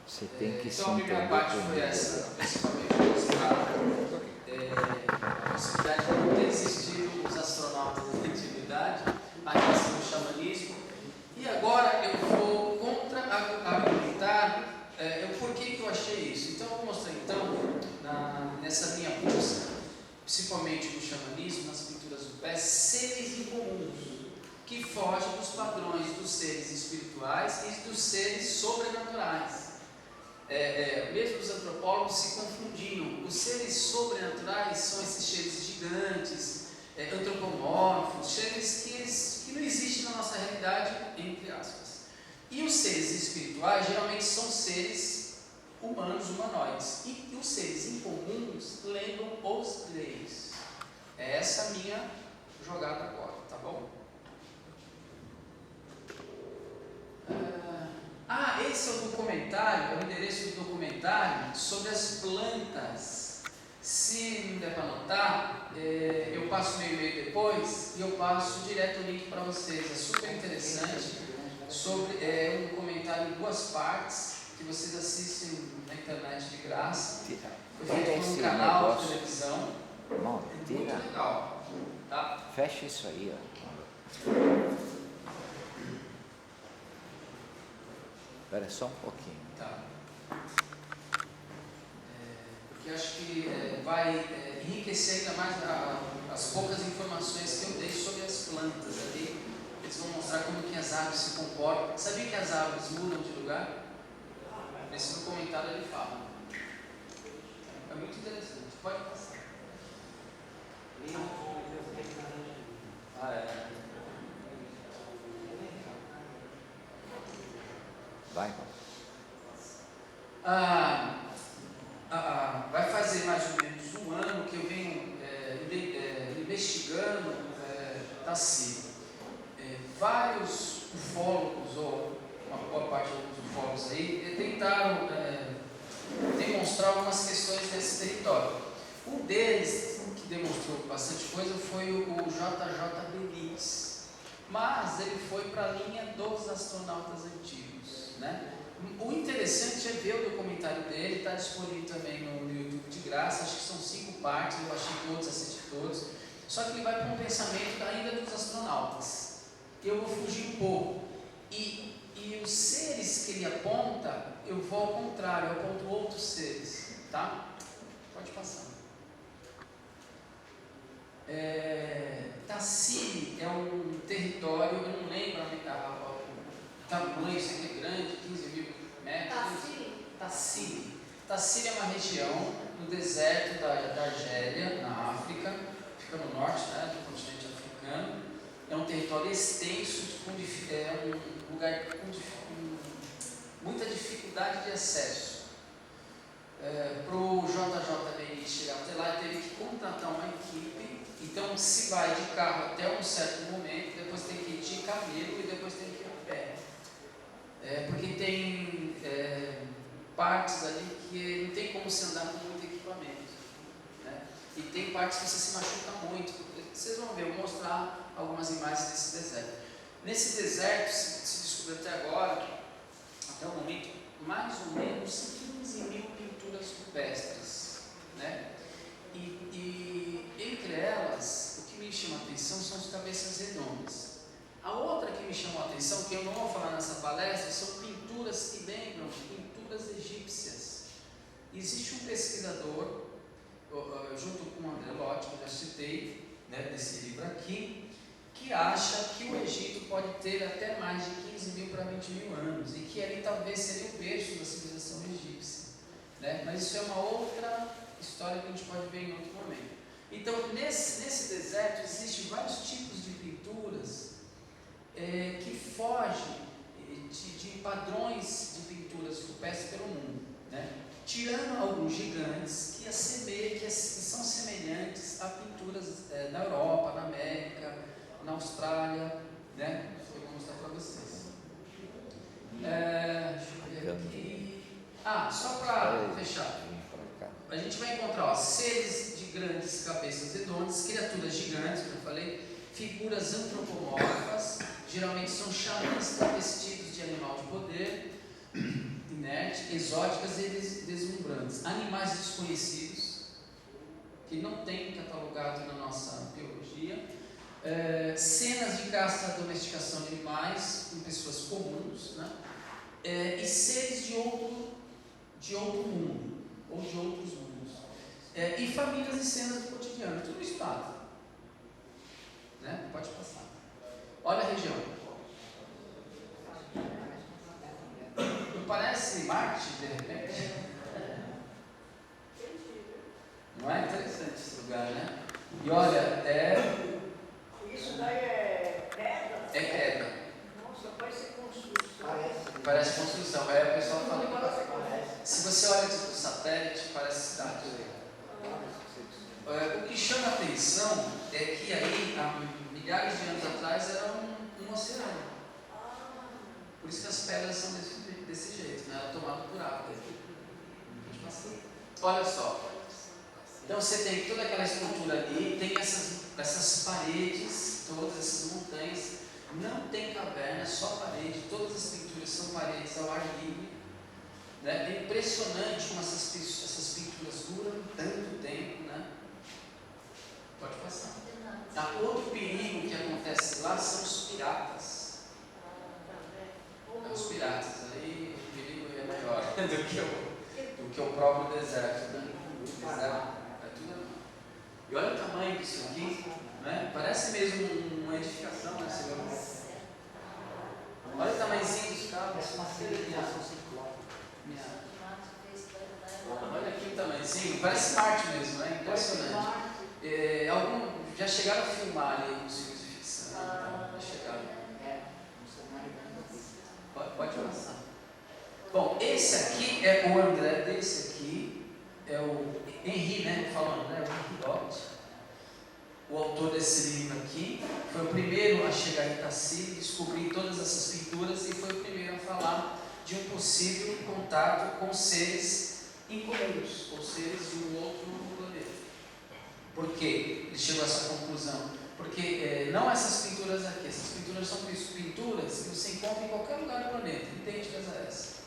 Você tem que se então, a primeira parte foi essa, principalmente mostrar a possibilidade de não ter existido os astronautas da antiguidade, a questão do xamanismo. E agora eu vou contra-argumentar o porquê que eu achei isso. Então, eu vou mostrar nessa minha busca, principalmente no xamanismo, nas pinturas rupestres, seres incomuns, que fogem dos padrões dos seres espirituais e dos seres sobrenaturais. Mesmo os antropólogos se confundiam. Os seres sobrenaturais são esses seres gigantes, antropomórficos, seres que não existem na nossa realidade, entre aspas. E os seres espirituais geralmente são seres humanos, humanoides. E os seres incomuns lembram os reis. É essa a minha jogada agora, tá bom? Esse é o documentário, é o endereço do documentário sobre as plantas. Se não der para anotar, eu passo meu e-mail depois e eu passo direto o link para vocês. É super interessante. É um documentário em 2 partes que vocês assistem na internet de graça. Foi feito por um canal de televisão. É muito legal. Tá? Fecha isso aí, ó. Espera só um pouquinho. Tá. Porque acho que vai enriquecer ainda mais as poucas informações que eu dei sobre as plantas ali. Eles vão mostrar como que as árvores se comportam. Sabia que as árvores mudam de lugar? Nesse documentário ele fala. É muito interessante. Pode passar. Vai. Vai fazer mais ou menos 1 ano que eu venho investigando Tassilo. Vários ufólogos, ou uma boa parte dos ufólogos aí, tentaram demonstrar algumas questões desse território. Um deles, que demonstrou bastante coisa, foi o JJ Benítez. Mas ele foi para a linha dos astronautas antigos, né? O interessante é ver o documentário dele, está disponível também no YouTube de graça, acho que são 5 partes, eu achei todos, assisti todos, só que ele vai para um pensamento ainda dos astronautas. Eu vou fugir um pouco, e os seres que ele aponta, eu vou ao contrário, eu aponto outros seres, tá? Pode passar. Tassili é um território, eu não lembro o tamanho, isso aqui é grande, 15 mil metros. Tassili é uma região no deserto da Argélia, na África, fica no norte, né, do continente africano. É um território extenso, é um lugar com muita dificuldade de acesso. Para o JJ Benítez chegar até lá, ele teve que contratar uma equipe. Então se vai de carro até um certo momento, depois tem que ir de camelo e depois tem que ir a pé. Porque tem partes ali que não tem como se andar com muito equipamento, né? E tem partes que você se machuca muito. Vocês vão ver, eu vou mostrar algumas imagens desse deserto. Nesse deserto se descobriu até agora, até o momento, mais ou menos 15 mil pinturas rupestres, né? E entre elas, o que me chama a atenção são as cabeças redondas. A outra que me chamou a atenção, que eu não vou falar nessa palestra, são pinturas que lembram pinturas egípcias. Existe um pesquisador, junto com o André Lott, que eu já citei, né, desse livro aqui, que acha que o Egito pode ter até mais de 15 mil para 20 mil anos, e que ali talvez seria o berço da civilização egípcia, né? Mas isso é uma outra história que a gente pode ver em outro momento. Então, nesse deserto existem vários tipos de pinturas que fogem de padrões de pinturas rupestres pelo mundo, né? Tirando alguns gigantes que são semelhantes a pinturas na Europa, na América, na Austrália, né? Eu vou mostrar para vocês. Deixa eu ver aqui. Só para fechar. A gente vai encontrar seres de grandes cabeças redondas, criaturas gigantes, como eu falei, figuras antropomórficas, geralmente são xamãs travestidos de animal de poder, exóticas e deslumbrantes, animais desconhecidos, que não tem catalogado na nossa biologia, cenas de caça e domesticação de animais em pessoas comuns, né? E seres de outro mundo, ou de outros mundos, e famílias e cenas do cotidiano, tudo misturado, né? Pode passar. Olha a região. Não parece Marte, de repente? Não é interessante esse lugar, né? E olha, Isso daí é pedra? É pedra. Nossa, parece construção. Parece construção. O pessoal fala que se você olha do satélite, parece cidade. O que chama a atenção é que aí, há milhares de anos atrás, era um oceano. Por isso que as pedras são desse jeito, né? Ela é tomada por água. Olha só. Então você tem toda aquela estrutura ali, tem essas paredes, todas essas montanhas, não tem caverna, só parede, todas as pinturas são paredes ao ar livre, né? É impressionante como essas pinturas duram tanto tempo, né? Pode passar. Outro perigo que acontece lá são os piratas. Os piratas, aí o perigo é maior do que o próprio deserto, né? O deserto. E olha o tamanho disso aqui, né? Parece mesmo uma edificação, né? Olha o tamanhozinho dos carros. Olha aqui o tamanhozinho, parece Marte mesmo, né? Impressionante. Já chegaram a filmar ali os filmes de ficção? Já chegaram. Pode passar. Bom, esse aqui é o André, desse aqui é o Henri, né? Falando, né? O Henri Dott, o autor desse livro aqui, foi o primeiro a chegar em Cassini, descobrir todas essas pinturas e foi o primeiro a falar de um possível contato com seres incomuns, ou seres de um outro planeta. Por que ele chegou a essa conclusão? Porque não essas pinturas aqui, essas pinturas são pinturas que você encontra em qualquer lugar do planeta, idênticas a essa.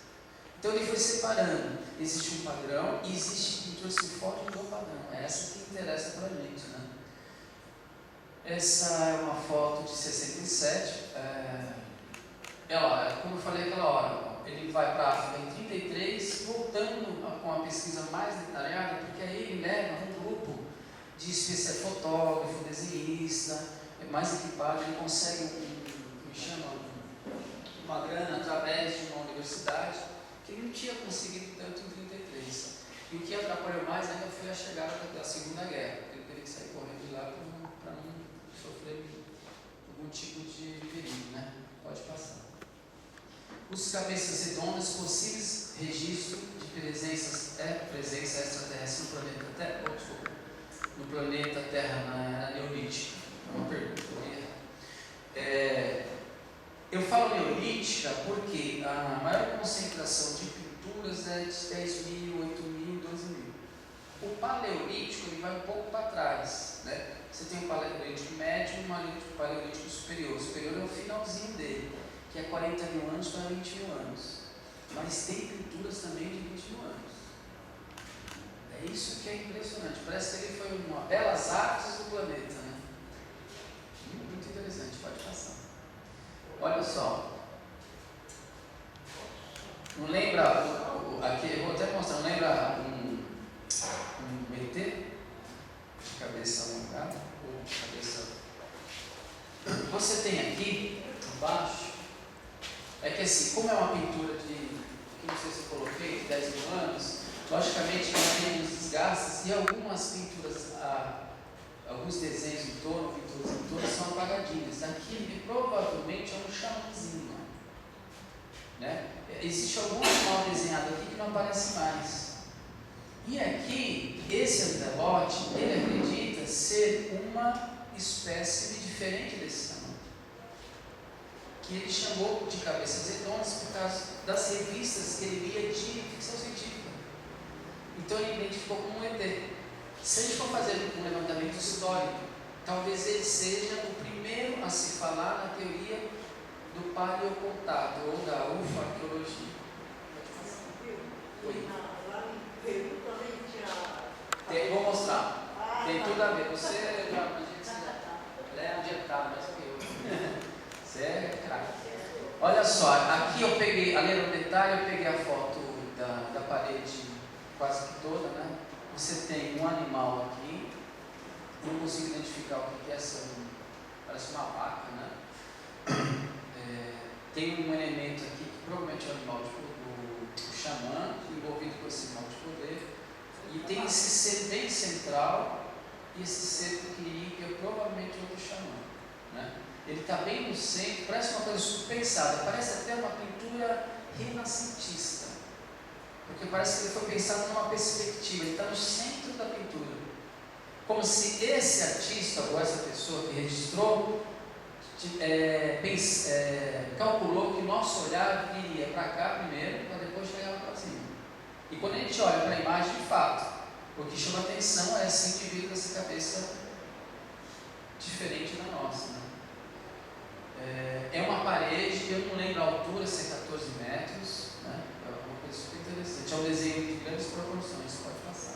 Então ele foi separando, existe um padrão e existe pinturas que fogem do padrão, é essa que interessa para a gente, né? Essa é uma foto de 67, como eu falei aquela hora, ele vai para a África em 33, voltando com a pesquisa mais detalhada, porque aí ele leva um grupo de fotógrafo, desenhista, mais equipado, ele consegue uma grana através de uma universidade, que ele não tinha conseguido tanto em 33. E o que atrapalhou mais ainda foi a chegada da Segunda Guerra. Ele teve que sair correndo de lá para não sofrer algum tipo de perigo, né? Pode passar. Os cabeças redondas, possíveis registros de presença extraterrestre no planeta Terra. No planeta Terra, na era neolítica. É uma pergunta. Eu falo neolítica porque a maior concentração de pinturas é de 10 mil, 8 mil, 12 mil. O paleolítico ele vai um pouco para trás, né? Você tem o paleolítico médio e o paleolítico superior. O superior é o finalzinho dele, que é 40 mil anos para 20 mil anos. Mas tem pinturas também de 20 mil anos. É isso que é impressionante. Parece que ele foi uma belas artes do planeta, né? Muito interessante, pode passar. Olha só. Não lembra, aqui, eu vou até mostrar, não lembra um ET? De cabeça alongada? Ou de cabeça... Você tem aqui, embaixo, é que assim, como é uma pintura que não sei se eu coloquei, de 10 mil anos, logicamente ela tem uns desgastes e algumas pinturas, alguns desenhos em torno, pinturas em torno, são apagadinhas. Aqui provavelmente é um chãozinho, né? Existe algum animal desenhado aqui que não aparece mais. E aqui, esse antelote, ele acredita ser uma espécie diferente desse tamanho, que ele chamou de cabeças redondas por causa das revistas que ele lia de ficção científica. Então ele identificou como um ET. Se a gente for fazer um levantamento histórico, talvez ele seja o primeiro a se falar na teoria do paleocontato ou da ufarqueologia. nada a ver. Você é adiantado mais que eu. Você é craque. Olha só, aqui eu peguei, além do detalhe, eu peguei a foto da parede quase que toda, né? Você tem um animal aqui, não consigo identificar o que é essa, parece uma vaca, né? Tem um elemento aqui que provavelmente é o animal do xamã, envolvido com esse animal de poder, e tem esse ser bem central, e esse ser pequenininho que é provavelmente outro xamã, né? Ele está bem no centro, parece uma coisa super pensada, parece até uma pintura renascentista, porque parece que ele foi pensado numa perspectiva, ele está no centro da pintura, como se esse artista ou essa pessoa que registrou calculou que o nosso olhar viria para cá primeiro, para depois chegar para cima. E quando a gente olha para a imagem, de fato, o que chama atenção é esse indivíduo com essa cabeça diferente da nossa, né? É uma parede, eu não lembro a altura, se é 14 metros, né? É uma coisa super interessante. É um desenho de grandes proporções, pode passar.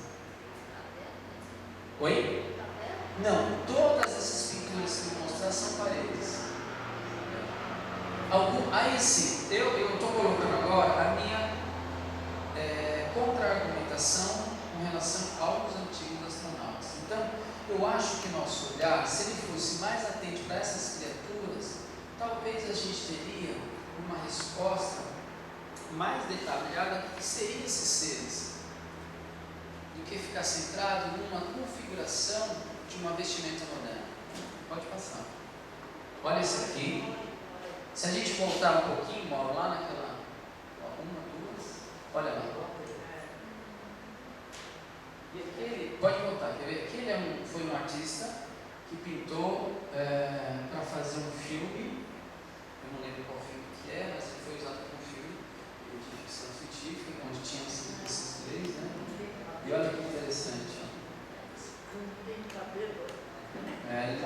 Oi? Não, todas essas pinturas que eu vou mostrar são paredes. Aí sim, eu estou colocando agora a minha contra-argumentação com relação aos antigos astronautas. Então, eu acho que nosso olhar, se ele fosse mais atento para essas criaturas, talvez a gente teria uma resposta mais detalhada do que seriam esses seres, do que ficar centrado numa configuração de uma vestimenta moderna. Pode passar. Olha esse aqui. Se a gente voltar um pouquinho, Mauro, lá naquela, uma, duas, olha lá. E aquele, pode voltar, quer ver? Aquele foi um artista que pintou para fazer um filme, eu não lembro qual filme que é, mas ele foi usado como filme de ficção científica, onde tinha esses três, né? E olha que interessante. Não tem cabelo.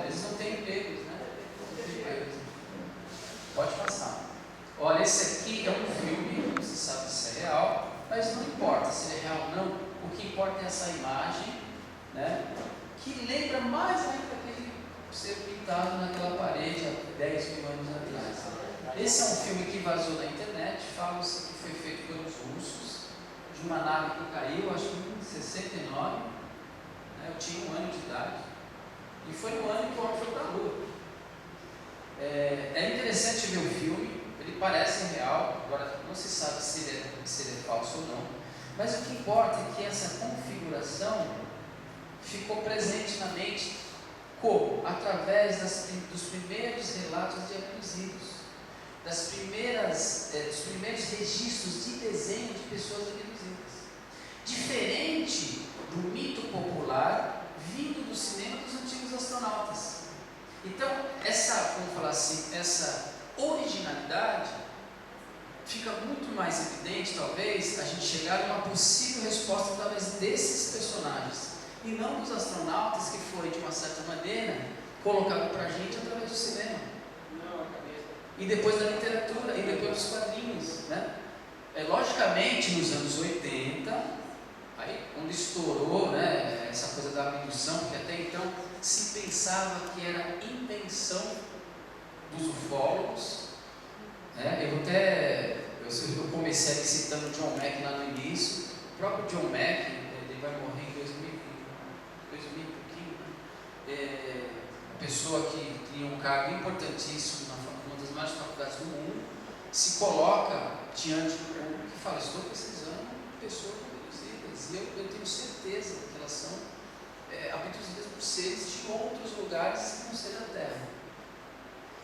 Eles não têm pelos, né? Não têm pelos. Pode passar. Olha, esse aqui é um filme, não se sabe se é real, mas não importa se ele é real ou não, o que importa é essa imagem, né? Que lembra mais ainda aquele ser pintado naquela parede há 10 mil anos atrás. Esse é um filme que vazou na internet, fala-se que foi feito pelos russos, de uma nave que caiu, acho que em 69, né? Eu tinha 1 ano de idade, e foi no ano que o homem foi para a Lua. É interessante ver o filme, ele parece real, agora não se sabe se ele é falso ou não, mas o que importa é que essa configuração ficou presente na mente como? Através dos primeiros relatos de abduzidos, dos primeiros registros de desenho de pessoas abduzidas. Diferente do mito popular vindo do cinema dos antigos astronautas. Então, vamos falar assim, essa originalidade fica muito mais evidente, talvez, a gente chegar a uma possível resposta através desses personagens, e não dos astronautas que foi, de uma certa maneira, colocado para a gente através do cinema, e depois da literatura, e depois dos quadrinhos, né? Logicamente, nos anos 80, aí, quando estourou, né, essa coisa da abdução, porque até então se pensava que era invenção dos ufólogos, né? Eu comecei aqui citando o John Mack lá no início. O próprio John Mack, ele vai morrer em 2000 e pouquinho, né? Uma pessoa que tinha um cargo importantíssimo numa das maiores faculdades do mundo, se coloca diante do público e fala: estou precisando de pessoas abduzidas, e eu tenho certeza que elas são abduzidas por seres de outros lugares que não sejam a Terra.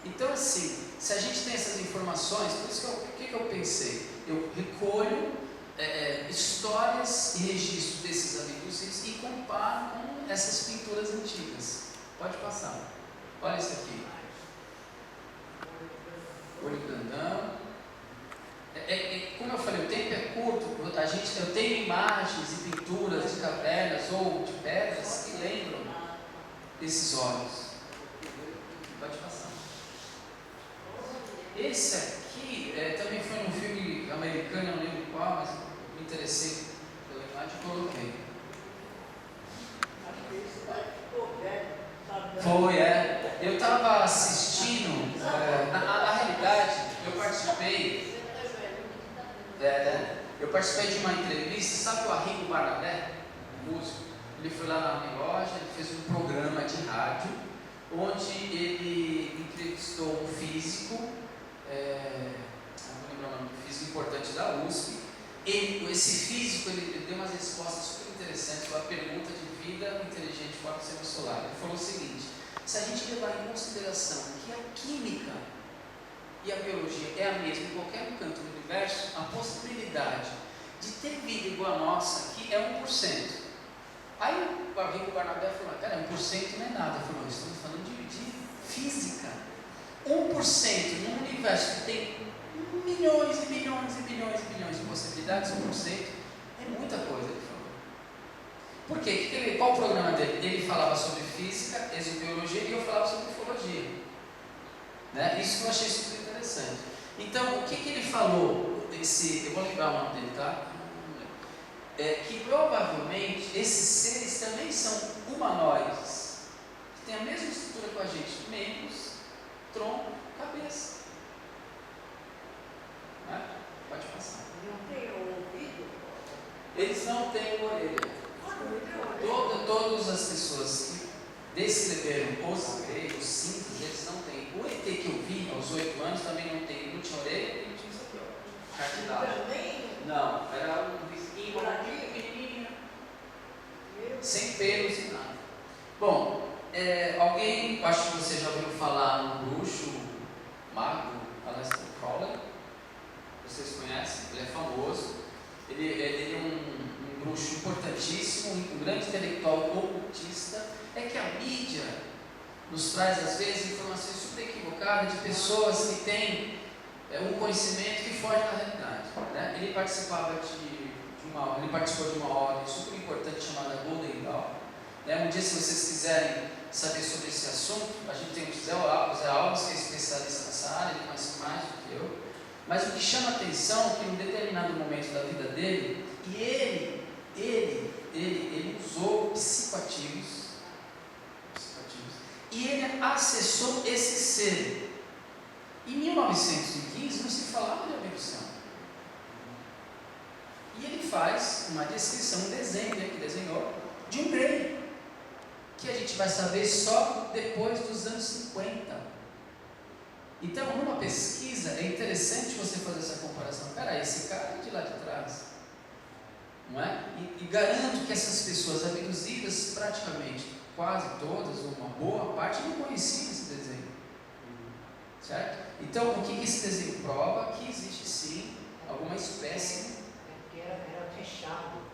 Então, assim, se a gente tem essas informações, por isso que eu pensei? Eu recolho histórias e registros desses abduzidos e comparo com essas pinturas antigas. Pode passar. Olha isso aqui. Olho grandão. Como eu falei, o tempo é curto. Eu tenho imagens e pinturas de cavernas ou de pedras que lembram esses olhos. Pode passar. Esse aqui também foi num filme americano, não lembro qual, mas me interessei pela imagem e coloquei. Foi, é. Eu estava assistindo, na realidade, eu participei de uma entrevista, sabe o Arrigo Barnabé, músico? Ele foi lá na minha loja, ele fez um programa de rádio, onde ele entrevistou um físico, não vou lembrar o nome do físico importante da USP. Esse físico, ele deu umas respostas super interessantes para a pergunta de vida inteligente fora do sistema solar. Ele falou o seguinte: se a gente levar em consideração que a química e a biologia é a mesma em qualquer canto do universo, a possibilidade de ter vida igual a nossa aqui é 1%. Aí o Arrigo Barnabé falou: cara, 1% não é nada. Ele falou: estamos falando de física. 1% num universo que tem milhões e milhões e milhões e milhões de possibilidades, 1% é muita coisa. Ele falou. Por quê? Qual o programa dele? Ele falava sobre física, exobiologia, e eu falava sobre ufologia. Né? Isso que eu achei super interessante. Então, o que ele falou? Eu vou lembrar o nome dele, tá? Que provavelmente esses seres também são humanoides, que têm a mesma estrutura com a gente: membros, tronco, cabeça. Né? Pode passar. Não tem ouvido? Eles não têm orelha. Todas as pessoas que descreveram os gregos, simples, eles não têm. O ET que eu vi aos 8 anos também não tem. Não tinha orelha e não tinha isso aqui, ó. Cartilagem. Também? Não, era um risquinho aqui, pequenininho, sem pelos e nada. Bom, alguém, acho que você já ouviu falar no bruxo mago Aleister Crowley? Vocês conhecem? Ele é famoso. Ele é um bruxo importantíssimo, um grande intelectual ocultista. É que a mídia nos traz às vezes informações super equivocadas de pessoas que têm um conhecimento que foge da realidade. Né? Ele participou de uma ordem super importante chamada Golden Dawn. Né? Um dia, se vocês quiserem saber sobre esse assunto, a gente tem o José Alves, que é especialista nessa área, ele conhece mais do que eu. Mas o que chama a atenção é que em um determinado momento da vida dele, ele usou psicoativos, e ele acessou esse ser. Em 1915 não se falava de abdução. E ele faz uma descrição, um desenho que desenhou de um grey, que a gente vai saber só depois dos anos 50. Então, numa pesquisa, é interessante você fazer essa comparação. Peraí, esse cara é de lá de trás, não é? E garanto que essas pessoas abduzidas, praticamente quase todas, ou uma boa parte, não conheciam esse desenho. Certo? Então, o que esse desenho prova? Que existe sim alguma espécie. Porque era fechado.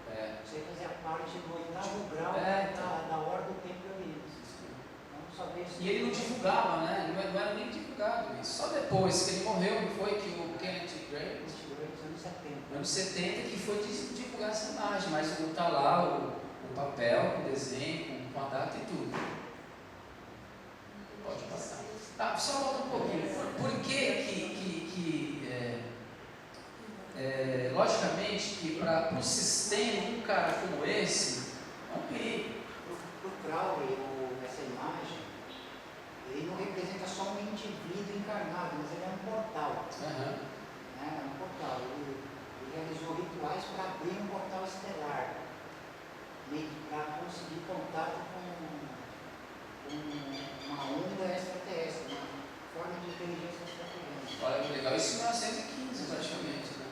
Você fazia parte do 8º grau da hora do tempo de origem. Não sabia se. E ele não divulgava, né? Não era nem divulgado isso. Só depois que ele morreu, não foi que o Kenneth Gray, nos anos 70, que foi divulgar essa imagem. Mas está lá o papel, o desenho, com a data e tudo. Pode passar. Só volta um pouquinho. Por que logicamente que para um sistema, um cara como esse, é um perigo. Para o Crowley, essa imagem, ele não representa só um indivíduo encarnado, mas ele é um portal. Uhum. É um portal. Ele realizou rituais para abrir um portal estelar, para conseguir contato com uma onda extraterrestre, uma forma de inteligência extraterrestre. Olha que legal, isso em 1915 praticamente, né?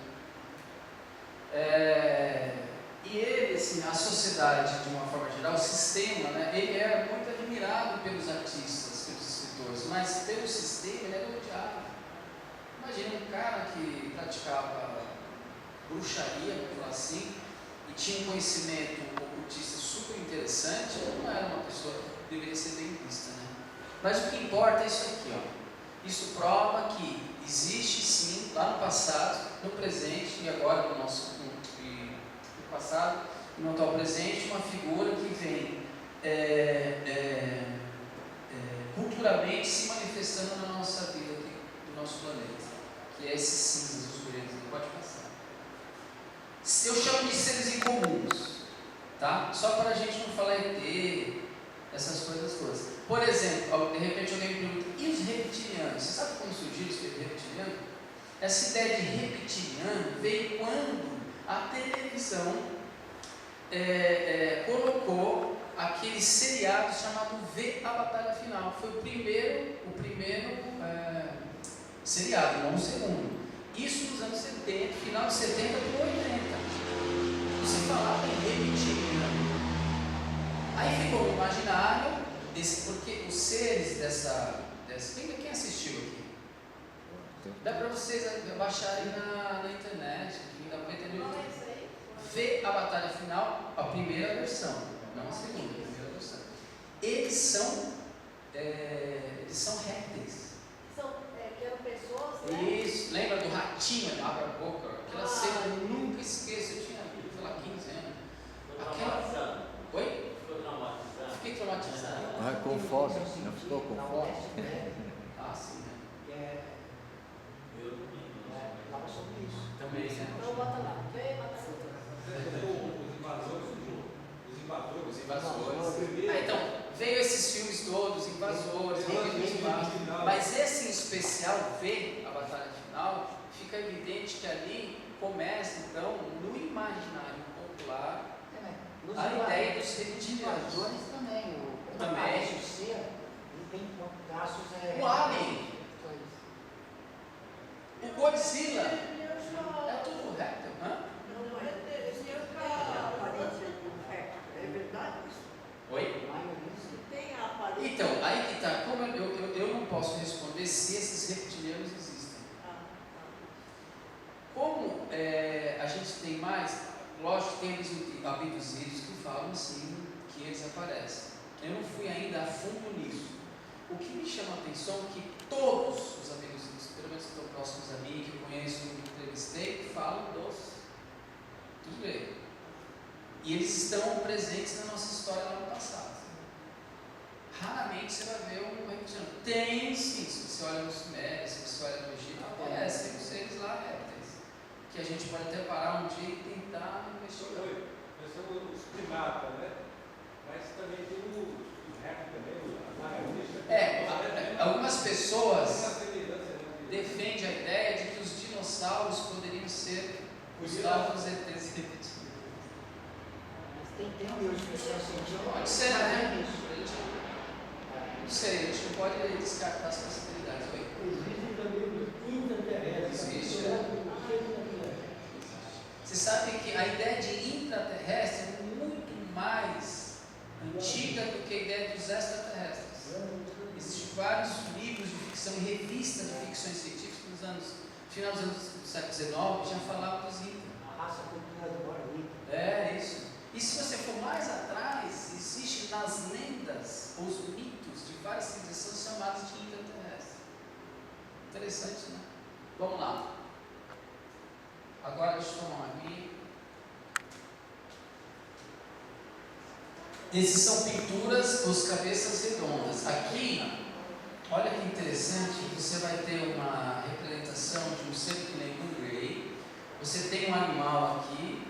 E ele, assim, a sociedade, de uma forma geral, o sistema, né, ele era muito admirado pelos artistas, pelos escritores, mas pelo sistema ele era odiado. Imagina um cara que praticava bruxaria, vamos falar assim, e tinha um conhecimento ocultista super interessante, não era uma pessoa que deveria ser bem vista, né? Mas o que importa é isso aqui, ó. Isso prova que existe sim, lá no passado, no presente e agora no passado e no atual presente, uma figura que vem culturalmente se manifestando na nossa vida aqui, do nosso planeta, que é esses cinzas, os gregos. Pode passar. Eu chamo de seres incomuns, tá? Só para a gente não falar ET, essas coisas todas. Por exemplo, de repente alguém me pergunta, e os reptilianos? Você sabe como surgiu esse reptiliano? Essa ideia de reptiliano veio quando a televisão colocou aquele seriado chamado V, a Batalha Final. Foi o primeiro seriado, não o segundo. Isso nos anos 70, final de 70 para 80. Você falava em reptiliano. Aí ficou no imaginário, porque os seres dessa quem assistiu aqui? Dá para vocês baixarem na internet, dá para entender. Vê a Batalha Final, a primeira versão, não a segunda, a primeira versão. Eles são répteis. Que eram pessoas, né? Isso, lembra do ratinho, abre a boca? Aquela cena eu nunca esqueço, eu tinha, sei lá, 15 anos. Oi? Fiquei traumatizado. Ah, com fome, não ficou com fome? Ah, sim, né? Fala sobre isso. Também, né? Então bota lá. Vê, bota lá. Os invasores. Então, veio esses filmes todos, invasores, mas esse em especial, V, a Batalha Final, fica evidente que ali começa, então, no imaginário popular, a ideia dos reptilianos. Também. Também. Aparece o ser, ele tem traços. O Alien, o Godzilla, é tudo réptil, hã? Não é a aparência de um réptil. É verdade isso? Oi? Tem a aparência. Então, aí que está, como eu não posso responder se esses reptilianos existem. Como a gente tem mais, lógico que tem eles abduzidos que falam sim que eles aparecem. Eu não fui ainda a fundo nisso. O que me chama a atenção é que todos os abduzidos, pelo menos que estão próximos a mim, que eu conheço, que entrevistei, falam dos gregos. E eles estão presentes na nossa história lá no passado. Raramente você vai ver um reptiliano. Tem sim, se você olha no Sumérios, se você olha no Egito, aparecem os seres lá répteis. Que a gente pode até parar um dia e tentar investigar. Nós somos os primatas, né? Mas também tem o réptil também, algumas pessoas defendem a ideia de que os dinossauros poderiam ser os novos ETs reptilianos. Tem teorias que são científicas. Pode ser, né? Não sei, a gente não pode descartar as possibilidades. Oi? Existem também os intraterrestres. Existe, Você sabe que a ideia de intraterrestre é muito mais antiga do que a ideia dos extraterrestres. Existem vários livros de ficção e revistas de ficções científicas nos final dos anos do século XIX que já falavam dos intras. A raça cultural do Borneo. É isso. E se você for mais atrás, existe nas lendas, os mitos de várias civilizações chamadas de intraterrestres. Interessante, né? Vamos lá. Agora deixa eu tomar uma aguinha. Esses são pinturas dos cabeças redondas. Aqui, olha que interessante, você vai ter uma representação de um ser que nem um grey. Você tem um animal aqui,